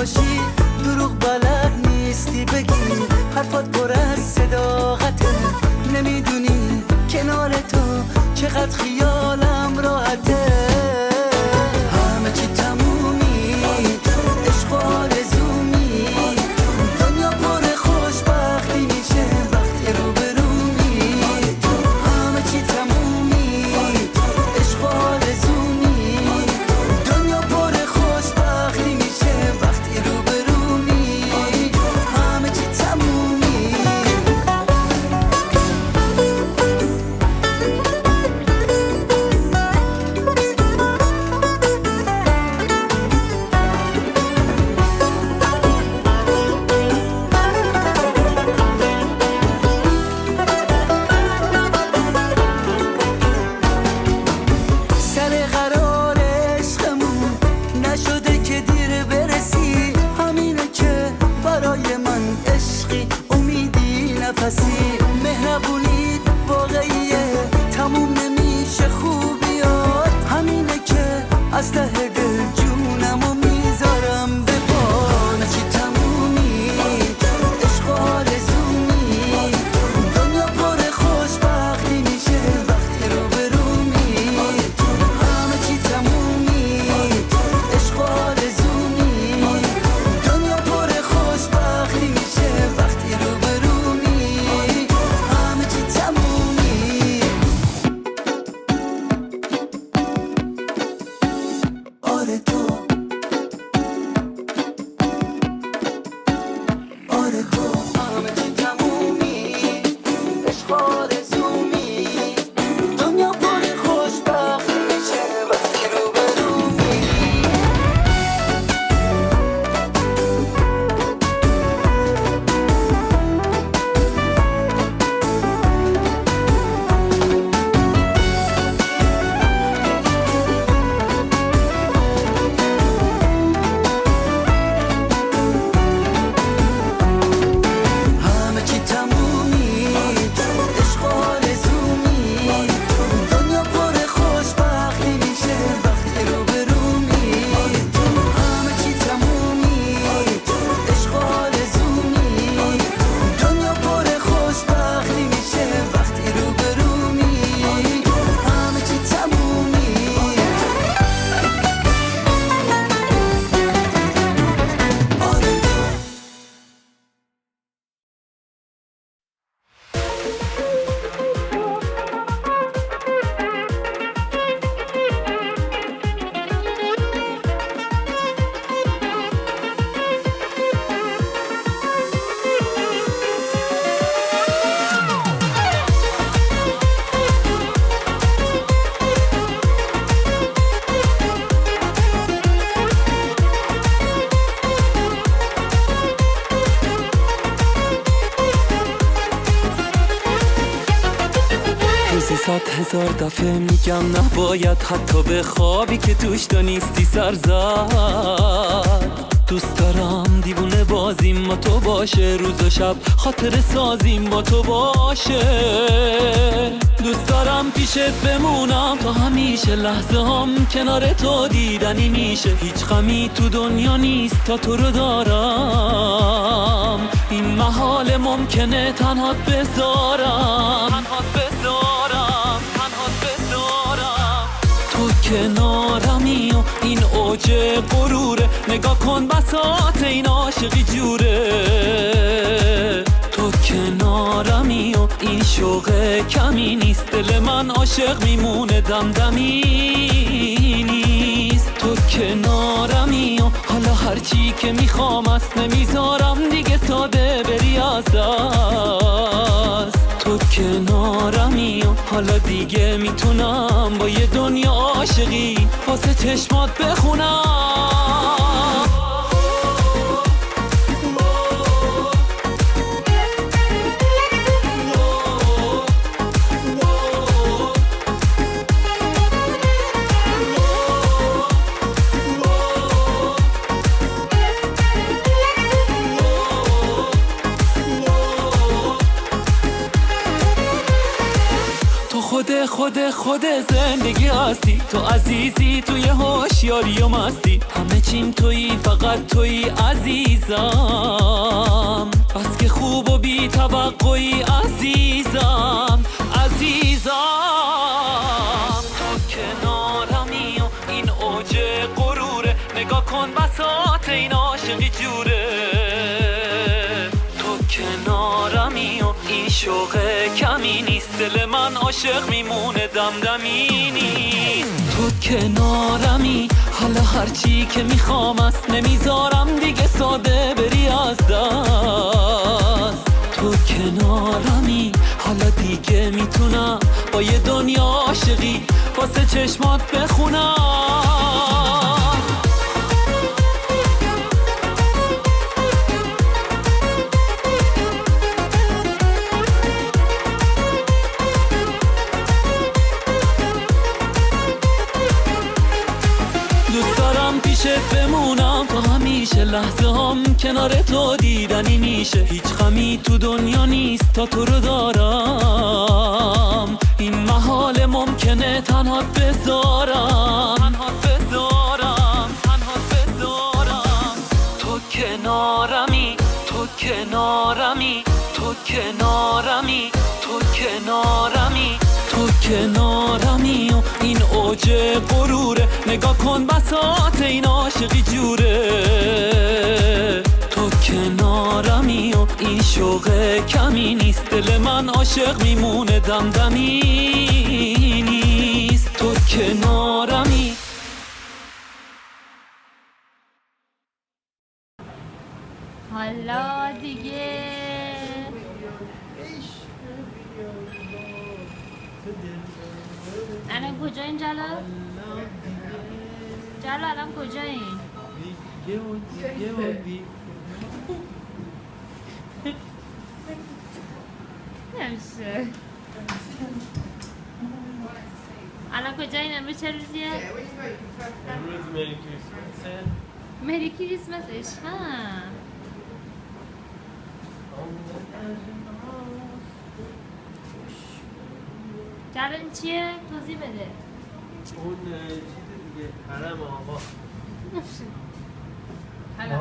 باشی دروغ بلد نیستی بگی، حرفات پر از صداقته، نمیدونی کنار تو چقدر خیالم راحته. همه چی تمومی، عشق و آرزومی، دنیا پر خوشبختی میشه وقتی روبرومی. همه چی تمومی، عشق و آرزومی، دنیا پر خوشبختی میشه وقتی روبرومی. همه چی تمومی. سر قرار عشقمون نشده که دیر برسی، همینه که برای من عشقی امیدی نفسی. مهربونی واقعیه تموم نمیشه خوبیات، همینه که از ته دل جونمو میذارم به پات. چی تمومی، عشق و آرزومی، دنیا پر خوشبختی میشه وقتی روبرومی. همه چی تمومی، عشق و آرزومی، دنیا پر خوشبختی میشه وقتی روبرومی. همه چی تمومی. آره تو، آره تو. همه چی تمومی، عشق و آرزومی، دنیا پر خوشبختی میشه وقتی روبرومی. همه چی تمومی، عشق و آرزومی، دنیا پر خوشبختی میشه وقتی روبرومی. همه چی تمومی، عشق و آرزومی، دنیا پر خوشبختی میشه وقتی روبرومی. همه چی تمومی. آره تو. روزی 100,000 دفعه میگم نباید حتی به خوابی که توش تو نیستی سر زد. دوست دارم دیوونه بازیم با تو باشه، روز و شب خاطر سازیم با تو باشه. دوست دارم پیشت بمونم تا همیشه، لحظه هم کنار تو دیدنی میشه. هیچ غمی تو دنیا نیست تا تو رو دارم، این محال ممکنه تنهات بذارم. تو کنارمی و این اوج غروره، نگاه کن بساط این عاشقی جوره. تو کنارمی و این شوق کمی نیست، دل من عاشق میمونه دمدمی نیست. تو کنارمی و حالا هرچی که میخوام است نمیذارم دیگه ساده بری از دست. تو کنارمی و حالا دیگه میتونم با یه دنیا عاشقی واسه چشمات بخونم. خود زندگی هستی، تو عزیزی توی هوشیاری و مستی، همه چیم تویی فقط تویی عزیزم، بس که خوب و بی توقعی عزیزم تو کنارمی و این اوج غروره، نگاه کن بساط این عاشقی جوره، تو کنارمی و این شوق کمی نیست، دل من عاشق میمونه دمدمی نیست، تو کنارمی حالا هرچی که میخوام است، نمیذارم دیگه ساده بری از دست، تو کنارمی حالا دیگه میتونم با یه دنیا عاشقی واسه چشمات بخونم. دوست دارم پیشت بمونم تا همیشه، لحظه هم کنار تو دیدنی میشه، هیچ غمی تو دنیا نیست تا تو رو دارم، این محال ممکنه تنهات بذارم، تو کنارمی تو کنارمی و این اوج غروره، نگاه کن بساط این عاشقی جوره، تو کنارمی و این شوق کمی نیست، دل من عاشق میمونه دمدمی نیست، تو کنارمی. حالا دیگه الان کجاییم جلال؟ الان کجاییم؟ نمیشه الان کجاییم؟ امروز چه روزیه؟ امروز مری کریسمسه. مری کریسمسش هم جلال این چیه؟ توضیح بده. اون چیز دیگه حرم آقا.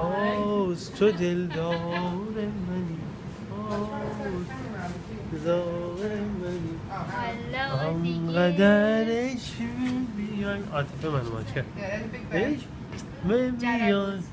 آوز تو دلدار منی، آوز زار منی، حالا دیگه آنقدرش بیای عاطفه من ماچه ایش من بیای آوز